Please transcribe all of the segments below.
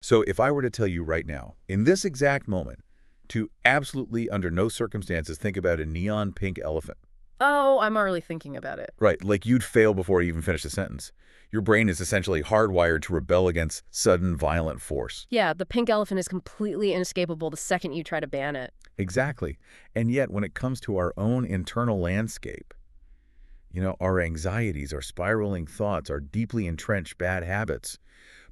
So if I were to tell you right now, in this exact moment, to absolutely under no circumstances think about a neon pink elephant. Oh, I'm already thinking about it. Right, like you'd fail before you even finish the sentence. Your brain is essentially hardwired to rebel against sudden violent force. Yeah, the pink elephant is completely inescapable the second you try to ban it. Exactly. And yet when it comes to our own internal landscape, our anxieties, our spiraling thoughts, our deeply entrenched bad habits,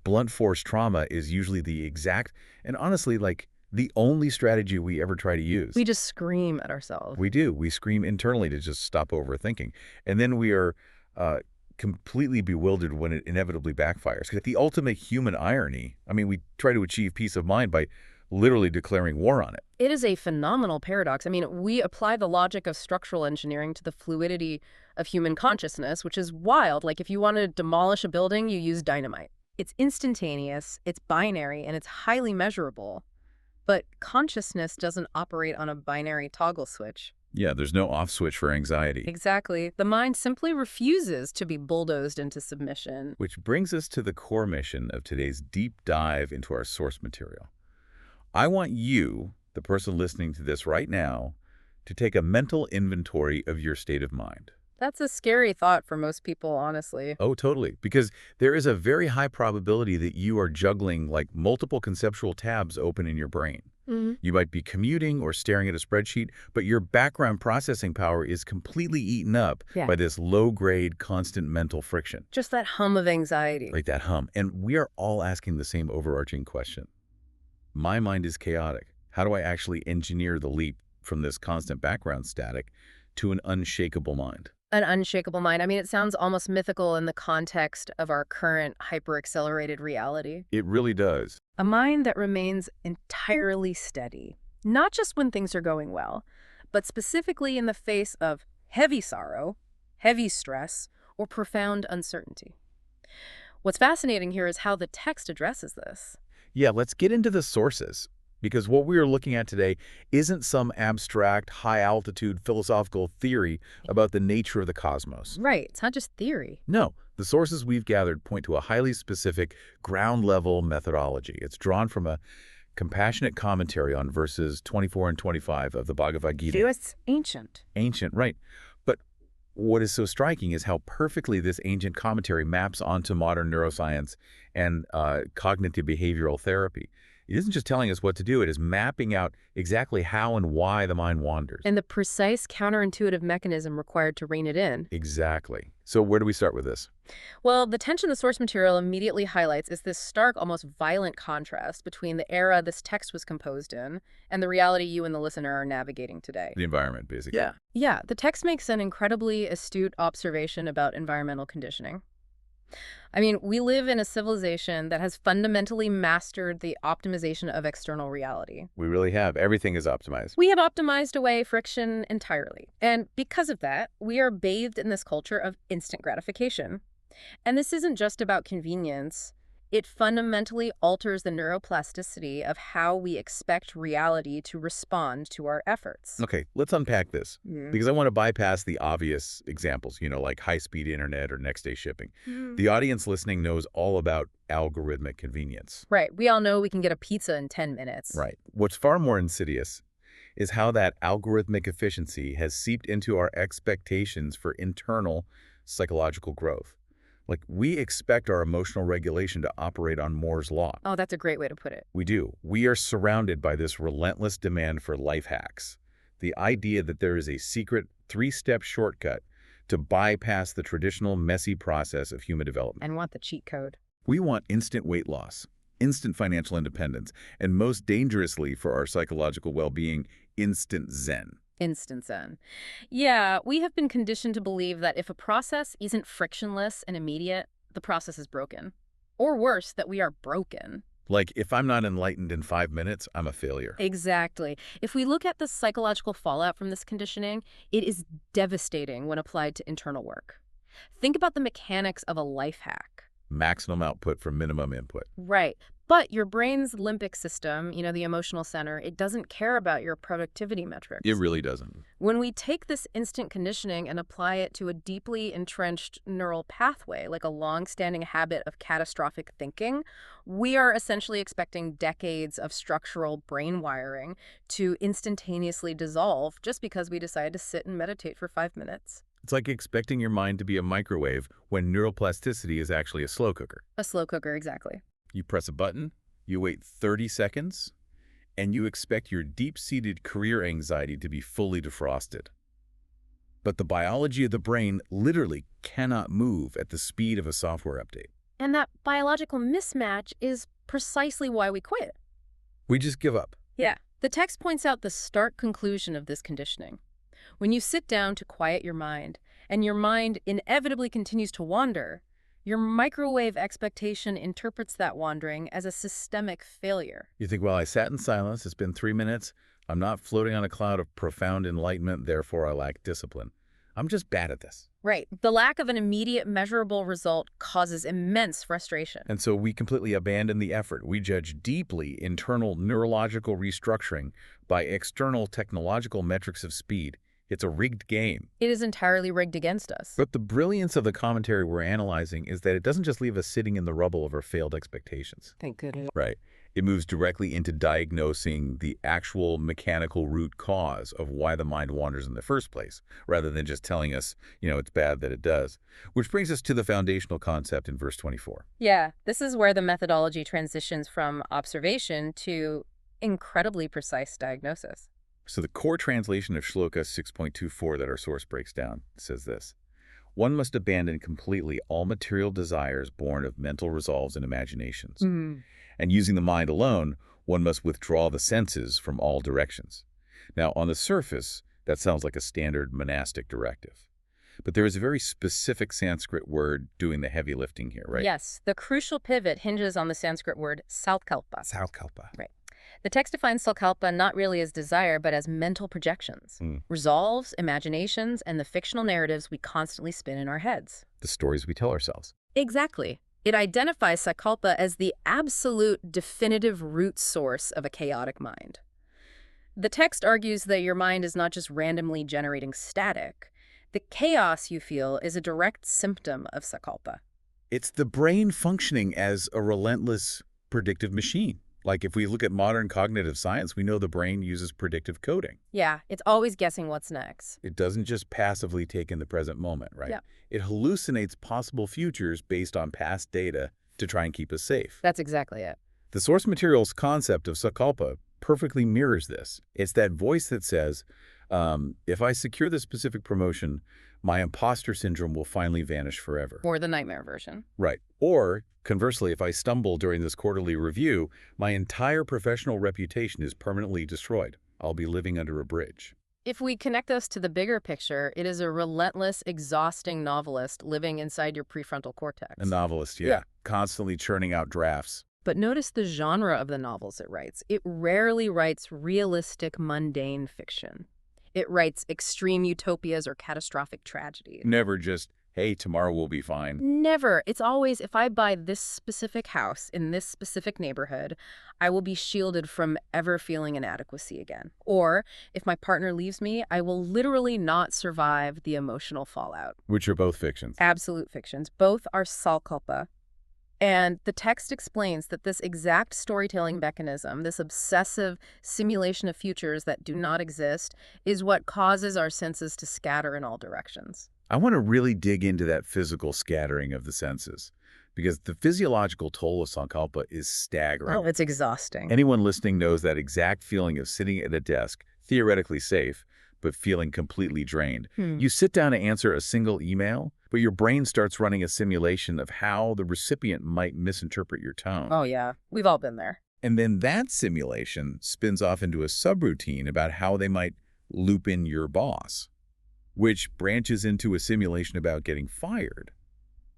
blunt force trauma is usually the exact and honestly like the only strategy we ever try to use. We just scream at ourselves. We do. We scream internally to just stop overthinking. And then we are completely bewildered when it inevitably backfires. Because the ultimate human irony, we try to achieve peace of mind by literally declaring war on it. It is a phenomenal paradox. We apply the logic of structural engineering to the fluidity of human consciousness, which is wild. Like if you want to demolish a building, you use dynamite. It's instantaneous, it's binary, and it's highly measurable. But consciousness doesn't operate on a binary toggle switch. Yeah, there's no off switch for anxiety. Exactly. The mind simply refuses to be bulldozed into submission. Which brings us to the core mission of today's deep dive into our source material. I want you, the person listening to this right now, to take a mental inventory of your state of mind. That's a scary thought for most people, honestly. Oh, totally. Because there is a very high probability that you are juggling like multiple conceptual tabs open in your brain. You might be commuting or staring at a spreadsheet, but your background processing power is completely eaten up by this low-grade, constant mental friction. Just that hum of anxiety. Right, that hum. And we are all asking the same overarching question. My mind is chaotic. How do I actually engineer the leap from this constant background static to an unshakable mind? An unshakable mind. It sounds almost mythical in the context of our current hyper-accelerated reality. It really does. A mind that remains entirely steady, not just when things are going well, but specifically in the face of heavy sorrow, heavy stress, or profound uncertainty. What's fascinating here is how the text addresses this. Yeah, let's get into the sources. Because what we are looking at today isn't some abstract, high-altitude philosophical theory about the nature of the cosmos. Right. It's not just theory. No. The sources we've gathered point to a highly specific, ground-level methodology. It's drawn from a compassionate commentary on verses 24 and 25 of the Bhagavad Gita. It's ancient. Ancient, right. But what is so striking is how perfectly this ancient commentary maps onto modern neuroscience and cognitive behavioral therapy. It isn't just telling us what to do, it is mapping out exactly how and why the mind wanders. And the precise counterintuitive mechanism required to rein it in. Exactly. So where do we start with this? Well, the tension the source material immediately highlights is this stark, almost violent contrast between the era this text was composed in and the reality you and the listener are navigating today. The environment, basically. Yeah, the text makes an incredibly astute observation about environmental conditioning. We live in a civilization that has fundamentally mastered the optimization of external reality. We really have. Everything is optimized. We have optimized away friction entirely. And because of that, we are bathed in this culture of instant gratification. And this isn't just about convenience. It fundamentally alters the neuroplasticity of how we expect reality to respond to our efforts. Okay, let's unpack this. Because I want to bypass the obvious examples, like high-speed internet or next-day shipping. The audience listening knows all about algorithmic convenience. Right. We all know we can get a pizza in 10 minutes. Right. What's far more insidious is how that algorithmic efficiency has seeped into our expectations for internal psychological growth. Like, we expect our emotional regulation to operate on Moore's law. Oh, that's a great way to put it. We do. We are surrounded by this relentless demand for life hacks. The idea that there is a secret three-step shortcut to bypass the traditional messy process of human development. And want the cheat code. We want instant weight loss, instant financial independence, and most dangerously for our psychological well-being, instant zen. Instant zen. Yeah, we have been conditioned to believe that if a process isn't frictionless and immediate, the process is broken. Or worse, that we are broken. Like, if I'm not enlightened in 5 minutes, I'm a failure. Exactly. If we look at the psychological fallout from this conditioning, it is devastating when applied to internal work. Think about the mechanics of a life hack. Maximum output from minimum input. Right. But your brain's limbic system, the emotional center, it doesn't care about your productivity metrics. It really doesn't. When we take this instant conditioning and apply it to a deeply entrenched neural pathway, like a long-standing habit of catastrophic thinking, we are essentially expecting decades of structural brain wiring to instantaneously dissolve just because we decided to sit and meditate for 5 minutes. It's like expecting your mind to be a microwave when neuroplasticity is actually a slow cooker. A slow cooker, exactly. You press a button, you wait 30 seconds, and you expect your deep-seated career anxiety to be fully defrosted. But the biology of the brain literally cannot move at the speed of a software update. And that biological mismatch is precisely why we quit. We just give up. Yeah. The text points out the stark conclusion of this conditioning. When you sit down to quiet your mind, and your mind inevitably continues to wander, your microwave expectation interprets that wandering as a systemic failure. You think, well, I sat in silence, it's been 3 minutes, I'm not floating on a cloud of profound enlightenment, therefore I lack discipline. I'm just bad at this. Right. The lack of an immediate measurable result causes immense frustration. And so we completely abandon the effort. We judge deeply internal neurological restructuring by external technological metrics of speed. It's a rigged game. It is entirely rigged against us. But the brilliance of the commentary we're analyzing is that it doesn't just leave us sitting in the rubble of our failed expectations. Thank goodness. Right. It moves directly into diagnosing the actual mechanical root cause of why the mind wanders in the first place, rather than just telling us, it's bad that it does. Which brings us to the foundational concept in verse 24. Yeah, this is where the methodology transitions from observation to incredibly precise diagnosis. So the core translation of Shloka 6.24 that our source breaks down says this: one must abandon completely all material desires born of mental resolves and imaginations. And using the mind alone, one must withdraw the senses from all directions. Now, on the surface, that sounds like a standard monastic directive. But there is a very specific Sanskrit word doing the heavy lifting here, right? Yes, the crucial pivot hinges on the Sanskrit word salkalpa. Salkalpa. Right. The text defines salkalpa not really as desire, but as mental projections, resolves, imaginations, and the fictional narratives we constantly spin in our heads. The stories we tell ourselves. Exactly. It identifies sakalpa as the absolute definitive root source of a chaotic mind. The text argues that your mind is not just randomly generating static. The chaos you feel is a direct symptom of sakalpa. It's the brain functioning as a relentless predictive machine. Like if we look at modern cognitive science, we know the brain uses predictive coding. Yeah, it's always guessing what's next. It doesn't just passively take in the present moment, right? Yeah. It hallucinates possible futures based on past data to try and keep us safe. That's exactly it. The source material's concept of sakalpa perfectly mirrors this. It's that voice that says, if I secure this specific promotion, my imposter syndrome will finally vanish forever. Or the nightmare version. Right. Or, conversely, if I stumble during this quarterly review, my entire professional reputation is permanently destroyed. I'll be living under a bridge. If we connect us to the bigger picture, it is a relentless, exhausting novelist living inside your prefrontal cortex. A novelist, yeah. Constantly churning out drafts. But notice the genre of the novels it writes. It rarely writes realistic, mundane fiction. It writes extreme utopias or catastrophic tragedies. Never just, hey, tomorrow will be fine. Never. It's always, if I buy this specific house in this specific neighborhood, I will be shielded from ever feeling inadequacy again. Or, if my partner leaves me, I will literally not survive the emotional fallout. Which are both fictions. Absolute fictions. Both are salkalpa. And the text explains that this exact storytelling mechanism, this obsessive simulation of futures that do not exist, is what causes our senses to scatter in all directions. I want to really dig into that physical scattering of the senses, because the physiological toll of sankalpa is staggering. Oh, it's exhausting. Anyone listening knows that exact feeling of sitting at a desk, theoretically safe, but feeling completely drained. You sit down to answer a single email, but your brain starts running a simulation of how the recipient might misinterpret your tone. Oh, yeah. We've all been there. And then that simulation spins off into a subroutine about how they might loop in your boss, which branches into a simulation about getting fired,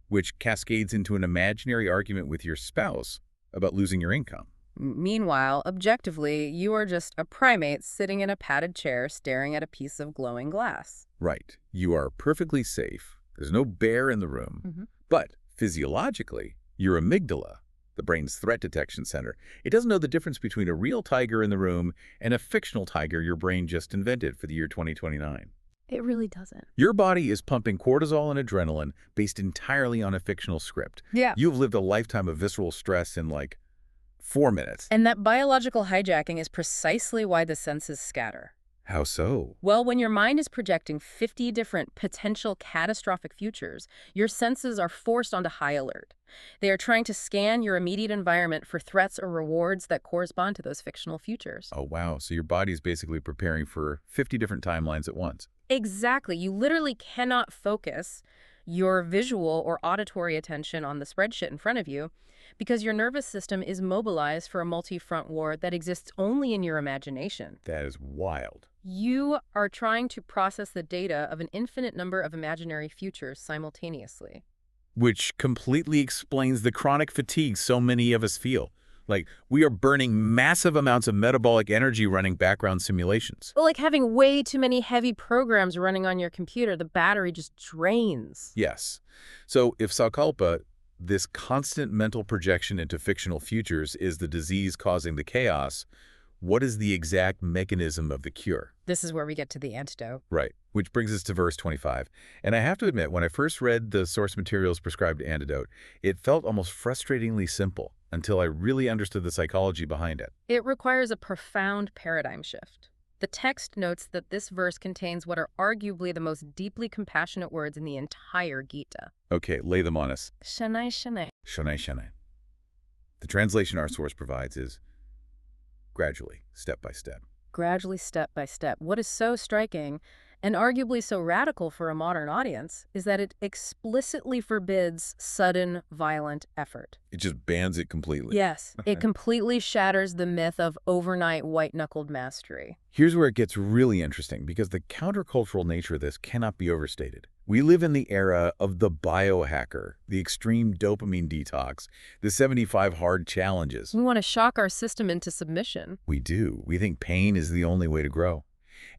which cascades into an imaginary argument with your spouse about losing your income. Meanwhile, objectively, you are just a primate sitting in a padded chair staring at a piece of glowing glass. Right. You are perfectly safe. There's no bear in the room. But physiologically, Your amygdala, the brain's threat detection center, it doesn't know the difference between a real tiger in the room and a fictional tiger your brain just invented for the year 2029. It really doesn't. Your body is pumping cortisol and adrenaline based entirely on a fictional script. Yeah. You've lived a lifetime of visceral stress in like 4 minutes. And that biological hijacking is precisely why the senses scatter. How so? Well, when your mind is projecting 50 different potential catastrophic futures, your senses are forced onto high alert. They are trying to scan your immediate environment for threats or rewards that correspond to those fictional futures. Oh, wow. So your body's basically preparing for 50 different timelines at once. Exactly. You literally cannot focus your visual or auditory attention on the spreadsheet in front of you because your nervous system is mobilized for a multi-front war that exists only in your imagination. That is wild. You are trying to process the data of an infinite number of imaginary futures simultaneously. Which completely explains the chronic fatigue so many of us feel. Like, we are burning massive amounts of metabolic energy running background simulations. Like having way too many heavy programs running on your computer, the battery just drains. Yes. So if Sakalpa, this constant mental projection into fictional futures, is the disease causing the chaos, what is the exact mechanism of the cure? This is where we get to the antidote. Right, which brings us to verse 25. And I have to admit, when I first read the source material's prescribed antidote, it felt almost frustratingly simple until I really understood the psychology behind it. It requires a profound paradigm shift. The text notes that this verse contains what are arguably the most deeply compassionate words in the entire Gita. Okay, lay them on us. Shanai Shanai. Shanai Shanai. The translation our source provides is gradually, step by step. Gradually, step by step. What is so striking, and arguably so radical for a modern audience, is that it explicitly forbids sudden, violent effort. It just bans it completely. Yes, it completely shatters the myth of overnight white-knuckled mastery. Here's where it gets really interesting, because the countercultural nature of this cannot be overstated. We live in the era of the biohacker, the extreme dopamine detox, the 75 hard challenges. We want to shock our system into submission. We do. We think pain is the only way to grow.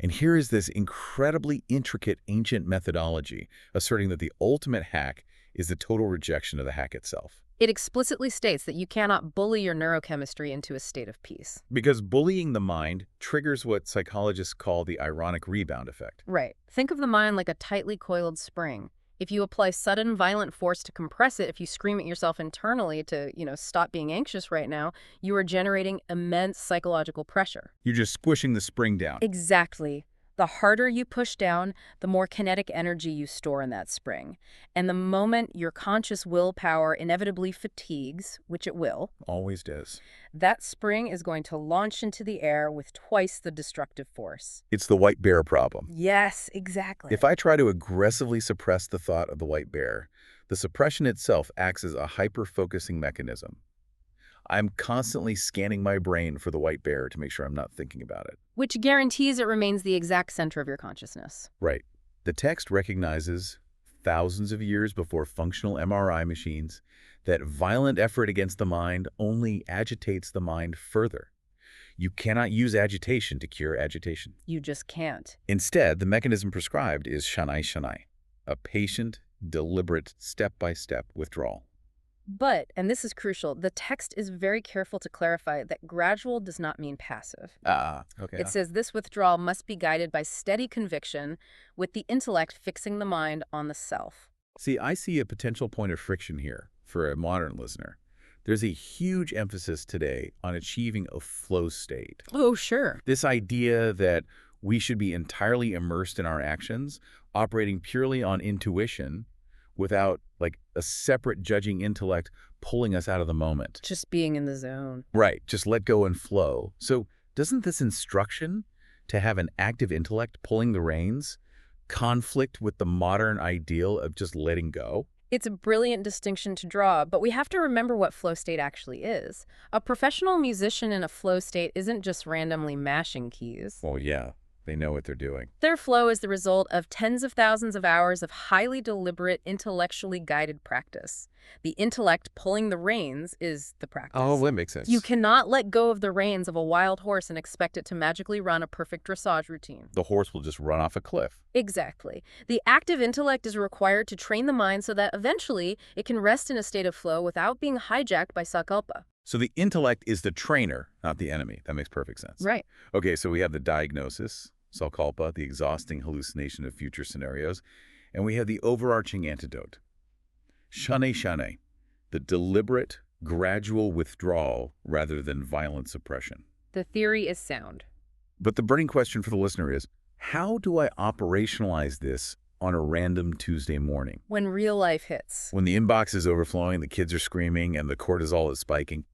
And here is this incredibly intricate ancient methodology asserting that the ultimate hack is the total rejection of the hack itself. It explicitly states that you cannot bully your neurochemistry into a state of peace. Because bullying the mind triggers what psychologists call the ironic rebound effect. Right. Think of the mind like a tightly coiled spring. If you apply sudden, violent force to compress it, if you scream at yourself internally to, stop being anxious right now, you are generating immense psychological pressure. You're just squishing the spring down. Exactly. The harder you push down, the more kinetic energy you store in that spring. And the moment your conscious willpower inevitably fatigues, which it will, Always does. that spring is going to launch into the air with twice the destructive force. It's the white bear problem. Yes, exactly. If I try to aggressively suppress the thought of the white bear, the suppression itself acts as a hyper-focusing mechanism. I'm constantly scanning my brain for the white bear to make sure I'm not thinking about it. Which guarantees it remains the exact center of your consciousness. Right. The text recognizes, thousands of years before functional MRI machines, that violent effort against the mind only agitates the mind further. You cannot use agitation to cure agitation. You just can't. Instead, the mechanism prescribed is Shanai Shanai, a patient, deliberate, step-by-step withdrawal. But, and this is crucial, the text is very careful to clarify that gradual does not mean passive. Okay. It says this withdrawal must be guided by steady conviction, with the intellect fixing the mind on the self. See, I see a potential point of friction here for a modern listener. There's a huge emphasis today on achieving a flow state. Oh, sure. This idea that we should be entirely immersed in our actions, operating purely on intuition, without a separate judging intellect pulling us out of the moment. Just being in the zone. Right, just let go and flow. So doesn't this instruction to have an active intellect pulling the reins conflict with the modern ideal of just letting go? It's a brilliant distinction to draw, but we have to remember what flow state actually is. A professional musician in a flow state isn't just randomly mashing keys. Well, yeah. They know what they're doing. Their flow is the result of tens of thousands of hours of highly deliberate, intellectually guided practice. The intellect pulling the reins is the practice. Oh, that makes sense. You cannot let go of the reins of a wild horse and expect it to magically run a perfect dressage routine. The horse will just run off a cliff. Exactly. The active intellect is required to train the mind so that eventually it can rest in a state of flow without being hijacked by sakalpa. So the intellect is the trainer, not the enemy. That makes perfect sense. Right. Okay, so we have the diagnosis, Sakalpa, the exhausting hallucination of future scenarios, and we have the overarching antidote. Shane shane, the deliberate, gradual withdrawal rather than violent suppression. The theory is sound. But the burning question for the listener is, how do I operationalize this on a random Tuesday morning? When real life hits. When the inbox is overflowing, the kids are screaming, and the cortisol is spiking.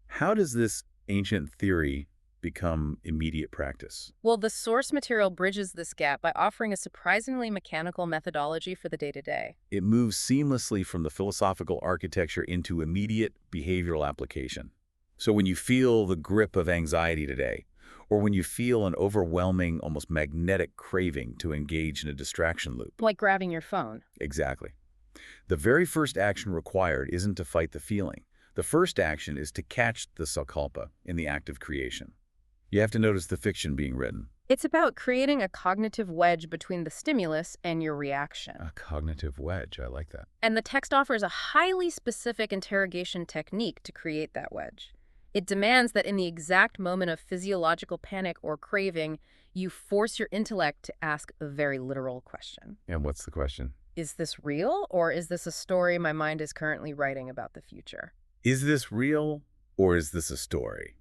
How does this ancient theory become immediate practice? Well, the source material bridges this gap by offering a surprisingly mechanical methodology for the day-to-day. It moves seamlessly from the philosophical architecture into immediate behavioral application. So when you feel the grip of anxiety today, or when you feel an overwhelming, almost magnetic craving to engage in a distraction loop. Like grabbing your phone. Exactly. The very first action required isn't to fight the feeling. The first action is to catch the sakalpa in the act of creation. You have to notice the fiction being written. It's about creating a cognitive wedge between the stimulus and your reaction. A cognitive wedge, I like that. And the text offers a highly specific interrogation technique to create that wedge. It demands that in the exact moment of physiological panic or craving, you force your intellect to ask a very literal question. And what's the question? Is this real, or is this a story my mind is currently writing about the future? Is this real, or is this a story?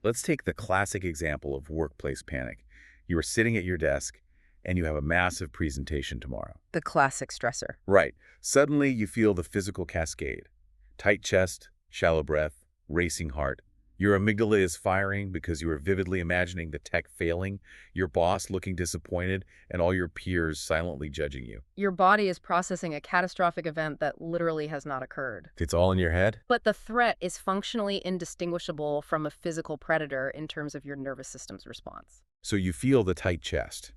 Let's take the classic example of workplace panic. You are sitting at your desk, and you have a massive presentation tomorrow. The classic stressor. Right. Suddenly, you feel the physical cascade. Tight chest, shallow breath, racing heart. Your amygdala is firing because you are vividly imagining the tech failing, your boss looking disappointed, and all your peers silently judging you. Your body is processing a catastrophic event that literally has not occurred. It's all in your head? But the threat is functionally indistinguishable from a physical predator in terms of your nervous system's response. So you feel the tight chest.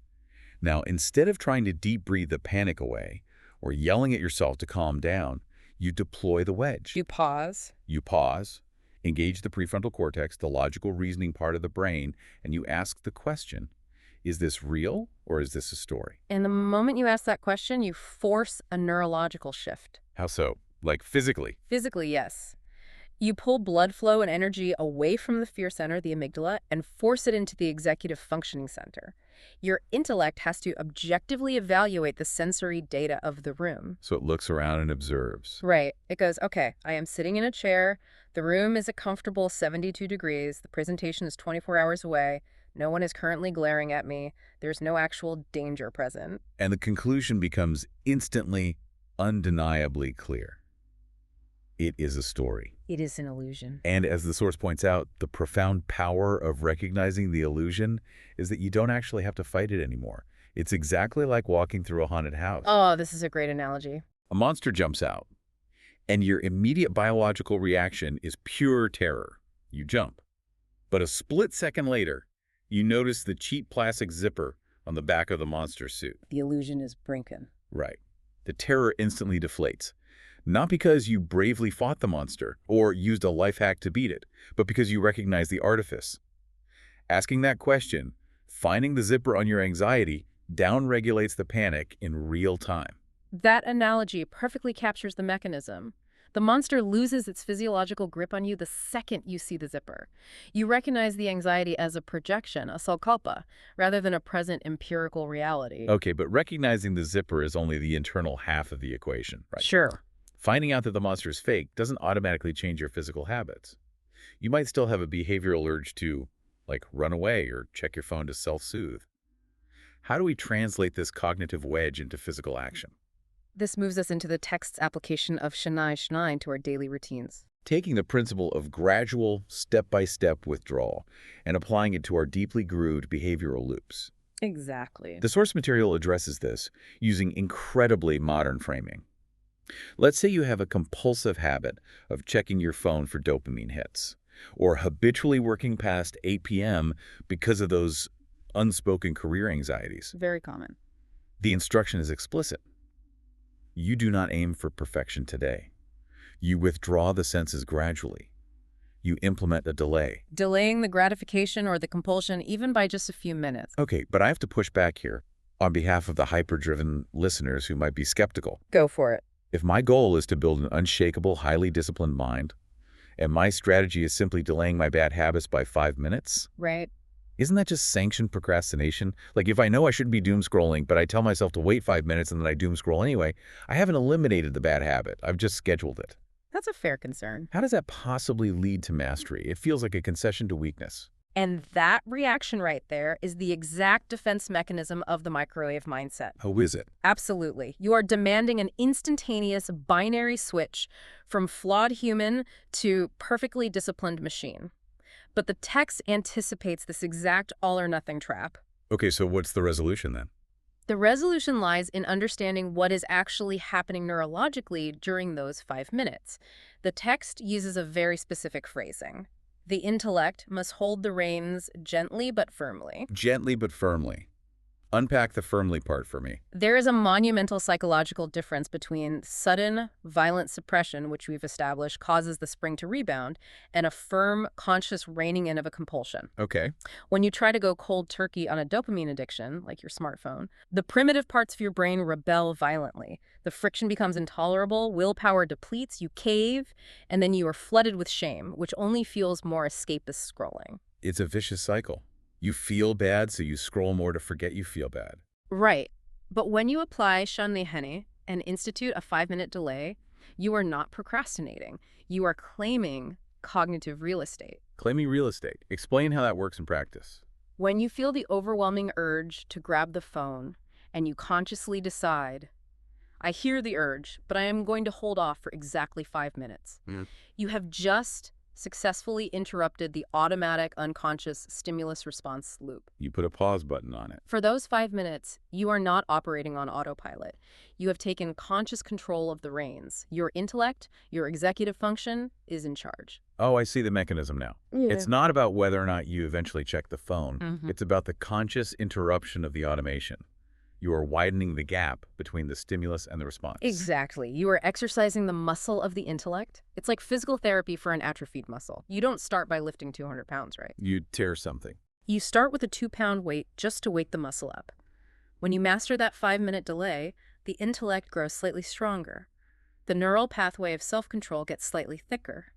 Now, instead of trying to deep breathe the panic away or yelling at yourself to calm down, you deploy the wedge. You pause. You pause, engage the prefrontal cortex, the logical reasoning part of the brain, and you ask the question, is this real or is this a story? And the moment you ask that question, you force a neurological shift. How so? Like physically? Physically, yes. You pull blood flow and energy away from the fear center, the amygdala, and force it into the executive functioning center. Your intellect has to objectively evaluate the sensory data of the room. So it looks around and observes. Right. It goes, okay, I am sitting in a chair. The room is a comfortable 72 degrees. The presentation is 24 hours away. No one is currently glaring at me. There's no actual danger present. And the conclusion becomes instantly, undeniably clear. It is a story. It is an illusion. And as the source points out, the profound power of recognizing the illusion is that you don't actually have to fight it anymore. It's exactly like walking through a haunted house. Oh, this is a great analogy. A monster jumps out, and your immediate biological reaction is pure terror. You jump. But a split second later, you notice the cheap plastic zipper on the back of the monster's suit. The illusion is broken. Right. The terror instantly deflates. Not because you bravely fought the monster or used a life hack to beat it, but because you recognize the artifice. Asking that question, finding the zipper on your anxiety, downregulates the panic in real time. That analogy perfectly captures the mechanism. The monster loses its physiological grip on you the second you see the zipper. You recognize the anxiety as a projection, a salkalpa, rather than a present empirical reality. Okay, but recognizing the zipper is only the internal half of the equation, right? Sure. Finding out that the monster is fake doesn't automatically change your physical habits. You might still have a behavioral urge to, like, run away or check your phone to self-soothe. How do we translate this cognitive wedge into physical action? This moves us into the text's application of Shanai Shnai to our daily routines. Taking the principle of gradual, step-by-step withdrawal and applying it to our deeply grooved behavioral loops. Exactly. The source material addresses this using incredibly modern framing. Let's say you have a compulsive habit of checking your phone for dopamine hits, or habitually working past 8 p.m. because of those unspoken career anxieties. Very common. The instruction is explicit. You do not aim for perfection today. You withdraw the senses gradually. You implement a delay. Delaying the gratification or the compulsion even by just a few minutes. Okay, but I have to push back here on behalf of the hyper-driven listeners who might be skeptical. Go for it. If my goal is to build an unshakable, highly disciplined mind, and my strategy is simply delaying my bad habits by 5 minutes, Right. isn't that just sanctioned procrastination? Like if I know I shouldn't be doom scrolling, but I tell myself to wait 5 minutes and then I doom scroll anyway, I haven't eliminated the bad habit. I've just scheduled it. That's a fair concern. How does that possibly lead to mastery? It feels like a concession to weakness. And that reaction right there is the exact defense mechanism of the microwave mindset. How is it? Absolutely. You are demanding an instantaneous binary switch from flawed human to perfectly disciplined machine. But the text anticipates this exact all-or-nothing trap. Okay, so what's the resolution then? The resolution lies in understanding what is actually happening neurologically during those 5 minutes. The text uses a very specific phrasing. The intellect must hold the reins gently but firmly. Gently but firmly. Unpack the firmly part for me. There is a monumental psychological difference between sudden, violent suppression, which we've established causes the spring to rebound, and a firm, conscious reining in of a compulsion. Okay. When you try to go cold turkey on a dopamine addiction, like your smartphone, the primitive parts of your brain rebel violently. The friction becomes intolerable, willpower depletes, you cave, and then you are flooded with shame, which only fuels more escapist scrolling. It's a vicious cycle. You feel bad, so you scroll more to forget you feel bad. Right. But when you apply Shanliheni and institute a 5-minute delay, you are not procrastinating. You are claiming cognitive real estate. Claiming real estate. Explain how that works in practice. When you feel the overwhelming urge to grab the phone and you consciously decide, I hear the urge, but I am going to hold off for exactly 5 minutes. You have just successfully interrupted the automatic unconscious stimulus response loop. You put a pause button on it. For those 5 minutes, you are not operating on autopilot. You have taken conscious control of the reins. Your intellect, your executive function, is in charge. Oh, I see the mechanism now. Yeah. It's not about whether or not you eventually check the phone. It's about the conscious interruption of the automation. You are widening the gap between the stimulus and the response. Exactly. You are exercising the muscle of the intellect. It's like physical therapy for an atrophied muscle. You don't start by lifting 200 pounds, right? You tear something. You start with a 2-pound weight just to wake the muscle up. When you master that 5-minute delay, the intellect grows slightly stronger. The neural pathway of self-control gets slightly thicker.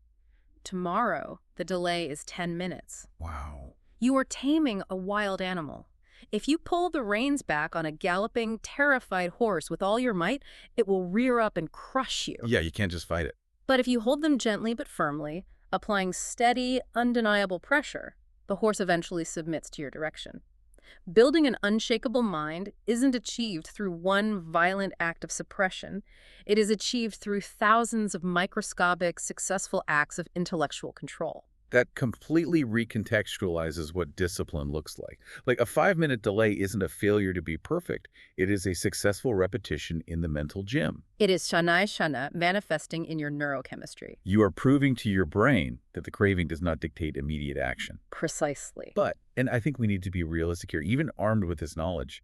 Tomorrow, the delay is 10 minutes. Wow. You are taming a wild animal. If you pull the reins back on a galloping, terrified horse with all your might, it will rear up and crush you. Yeah, you can't just fight it. But if you hold them gently but firmly, applying steady, undeniable pressure, the horse eventually submits to your direction. Building an unshakable mind isn't achieved through one violent act of suppression. It is achieved through thousands of microscopic, successful acts of intellectual control. That completely recontextualizes what discipline looks like. Like a 5-minute delay isn't a failure to be perfect. It is a successful repetition in the mental gym. It is shana manifesting in your neurochemistry. You are proving to your brain that the craving does not dictate immediate action. Precisely. But, and I think we need to be realistic here, even armed with this knowledge,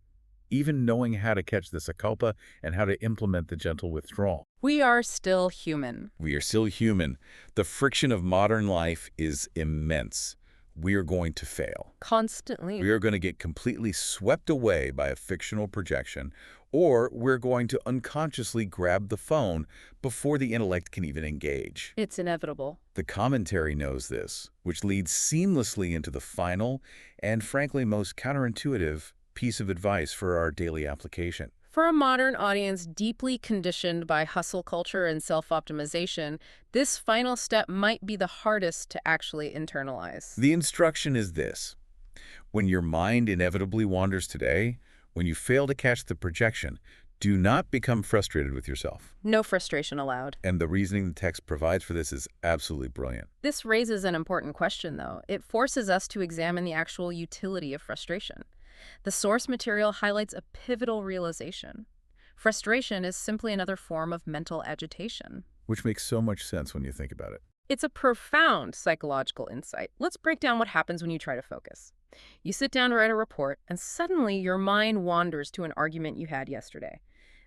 even knowing how to catch the sakalpa and how to implement the gentle withdrawal. We are still human. We are still human. The friction of modern life is immense. We are going to fail. Constantly. We are going to get completely swept away by a fictional projection, or we're going to unconsciously grab the phone before the intellect can even engage. It's inevitable. The commentary knows this, which leads seamlessly into the final and, frankly, most counterintuitive piece of advice for our daily application. For a modern audience deeply conditioned by hustle culture and self-optimization, this final step might be the hardest to actually internalize. The instruction is this. When your mind inevitably wanders today, when you fail to catch the projection, do not become frustrated with yourself. No frustration allowed. And the reasoning the text provides for this is absolutely brilliant. This raises an important question, though. It forces us to examine the actual utility of frustration. The source material highlights a pivotal realization. Frustration is simply another form of mental agitation. Which makes so much sense when you think about it. It's a profound psychological insight. Let's break down what happens when you try to focus. You sit down to write a report, and suddenly your mind wanders to an argument you had yesterday.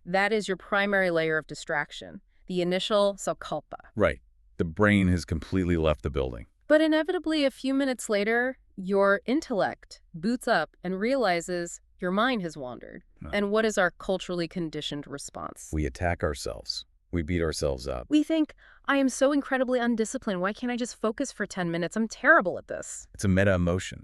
That is your primary layer of distraction, the initial sankalpa. Right. The brain has completely left the building. But inevitably, a few minutes later, your intellect boots up and realizes your mind has wandered. Huh. And what is our culturally conditioned response? We attack ourselves. We beat ourselves up. We think, I am so incredibly undisciplined. Why can't I just focus for 10 minutes? I'm terrible at this. It's a meta-emotion.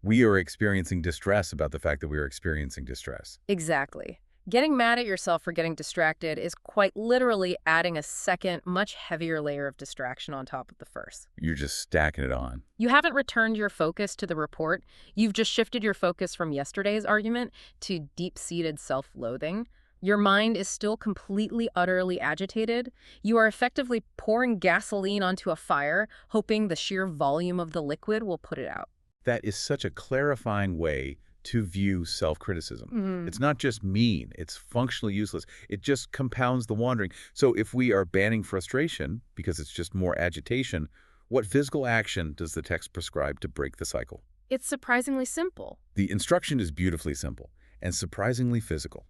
We are experiencing distress about the fact that we are experiencing distress. Exactly. Getting mad at yourself for getting distracted is quite literally adding a second, much heavier layer of distraction on top of the first. You're just stacking it on. You haven't returned your focus to the report. You've just shifted your focus from yesterday's argument to deep-seated self-loathing. Your mind is still completely, utterly agitated. You are effectively pouring gasoline onto a fire, hoping the sheer volume of the liquid will put it out. That is such a clarifying way to view self-criticism. It's not just mean, it's functionally useless. It just compounds the wandering. So if we are banning frustration, because it's just more agitation, what physical action does the text prescribe to break the cycle? It's surprisingly simple. The instruction is beautifully simple and surprisingly physical.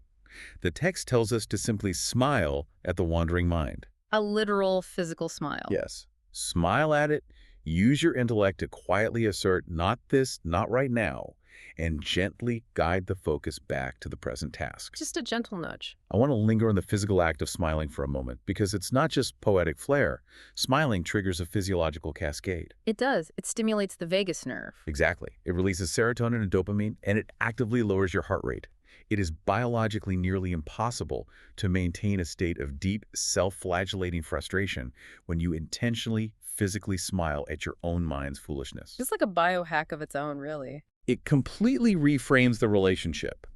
The text tells us to simply smile at the wandering mind. A literal physical smile. Yes. Smile at it, use your intellect to quietly assert not this, not right now, and gently guide the focus back to the present task. Just a gentle nudge. I want to linger on the physical act of smiling for a moment because it's not just poetic flair. Smiling triggers a physiological cascade. It does. It stimulates the vagus nerve. Exactly. It releases serotonin and dopamine, and it actively lowers your heart rate. It is biologically nearly impossible to maintain a state of deep, self-flagellating frustration when you intentionally, physically smile at your own mind's foolishness. It's like a biohack of its own, really. It completely reframes the relationship.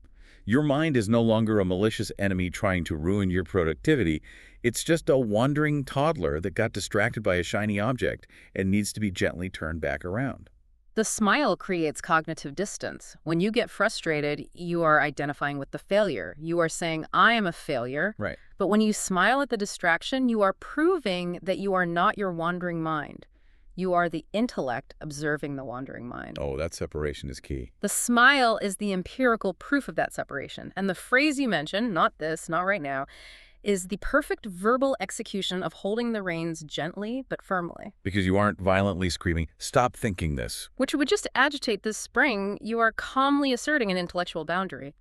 Your mind is no longer a malicious enemy trying to ruin your productivity. It's just a wandering toddler that got distracted by a shiny object and needs to be gently turned back around. The smile creates cognitive distance. When you get frustrated, you are identifying with the failure. You are saying, I am a failure. Right. But when you smile at the distraction, you are proving that you are not your wandering mind. You are the intellect observing the wandering mind. Oh, that separation is key. The smile is the empirical proof of that separation. And the phrase you mentioned, not this, not right now, is the perfect verbal execution of holding the reins gently but firmly. Because you aren't violently screaming, stop thinking this. Which would just agitate this spring. You are calmly asserting an intellectual boundary.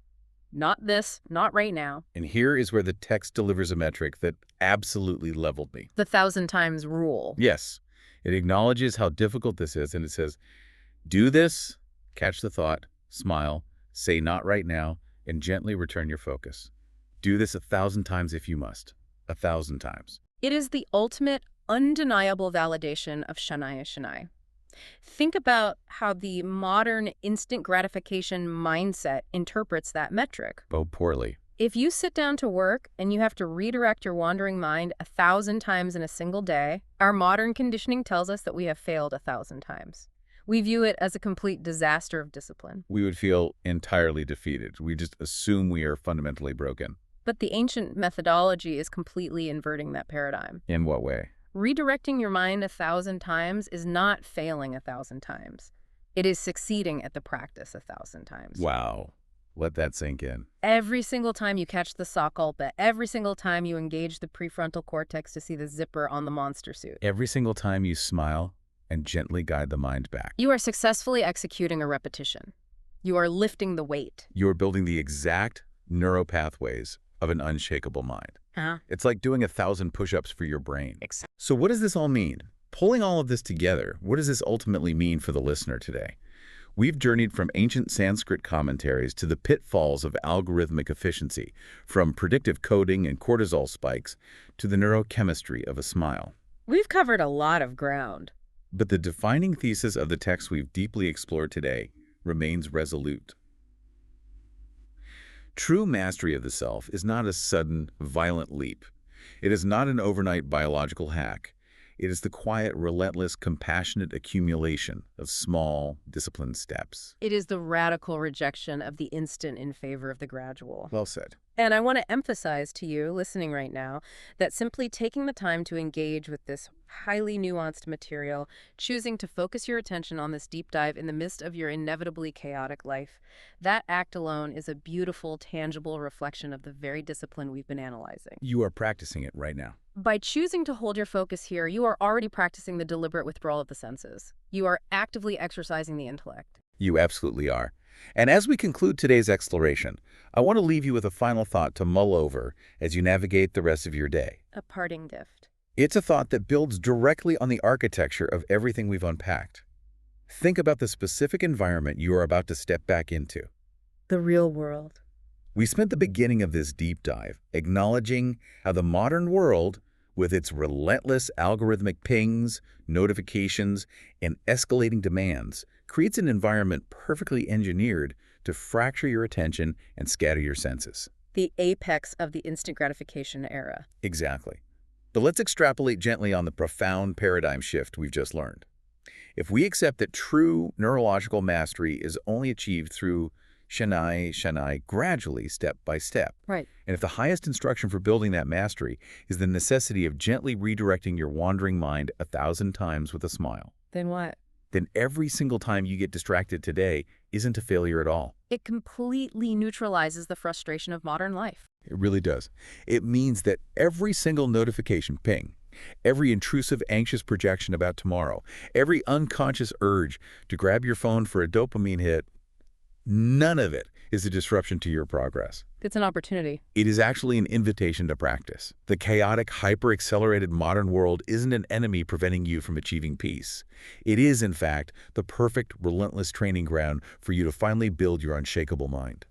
Not this, not right now. And here is where the text delivers a metric that absolutely leveled me. The 1,000 times rule. Yes. It acknowledges how difficult this is, and it says, do this, catch the thought, smile, say not right now, and gently return your focus. Do this 1,000 times if you must. 1,000 times. It is the ultimate, undeniable validation of Shanaya Shanai. Think about how the modern instant gratification mindset interprets that metric. Oh, poorly. If you sit down to work and you have to redirect your wandering mind 1,000 times in a single day, our modern conditioning tells us that we have failed 1,000 times. We view it as a complete disaster of discipline. We would feel entirely defeated. We just assume we are fundamentally broken. But the ancient methodology is completely inverting that paradigm. In what way? Redirecting your mind 1,000 times is not failing 1,000 times. It is succeeding at the practice 1,000 times. Wow. Let that sink in. Every single time you catch the sankalpa, every single time you engage the prefrontal cortex to see the zipper on the monster suit. Every single time you smile and gently guide the mind back. You are successfully executing a repetition. You are lifting the weight. You are building the exact neuropathways of an unshakable mind. It's like doing 1,000 push-ups for your brain. So what does this all mean? Pulling all of this together, what does this ultimately mean for the listener today? We've journeyed from ancient Sanskrit commentaries to the pitfalls of algorithmic efficiency, from predictive coding and cortisol spikes to the neurochemistry of a smile. We've covered a lot of ground. But the defining thesis of the text we've deeply explored today remains resolute. True mastery of the self is not a sudden, violent leap. It is not an overnight biological hack. It is the quiet, relentless, compassionate accumulation of small, disciplined steps. It is the radical rejection of the instant in favor of the gradual. Well said. And I want to emphasize to you, listening right now, that simply taking the time to engage with this highly nuanced material, choosing to focus your attention on this deep dive in the midst of your inevitably chaotic life, that act alone is a beautiful, tangible reflection of the very discipline we've been analyzing. You are practicing it right now. By choosing to hold your focus here, you are already practicing the deliberate withdrawal of the senses. You are actively exercising the intellect. You absolutely are. And as we conclude today's exploration, I want to leave you with a final thought to mull over as you navigate the rest of your day. A parting gift. It's a thought that builds directly on the architecture of everything we've unpacked. Think about the specific environment you are about to step back into. The real world. We spent the beginning of this deep dive acknowledging how the modern world, with its relentless algorithmic pings, notifications, and escalating demands, creates an environment perfectly engineered to fracture your attention and scatter your senses. The apex of the instant gratification era. Exactly. But let's extrapolate gently on the profound paradigm shift we've just learned. If we accept that true neurological mastery is only achieved through Shanai, gradually, step by step. Right. And if the highest instruction for building that mastery is the necessity of gently redirecting your wandering mind 1,000 times with a smile, Then what? then every single time you get distracted today isn't a failure at all. It completely neutralizes the frustration of modern life. It really does. It means that every single notification ping, every intrusive, anxious projection about tomorrow, every unconscious urge to grab your phone for a dopamine hit, none of it is a disruption to your progress. It's an opportunity. It is actually an invitation to practice. The chaotic, hyper-accelerated modern world isn't an enemy preventing you from achieving peace. It is, in fact, the perfect, relentless training ground for you to finally build your unshakable mind.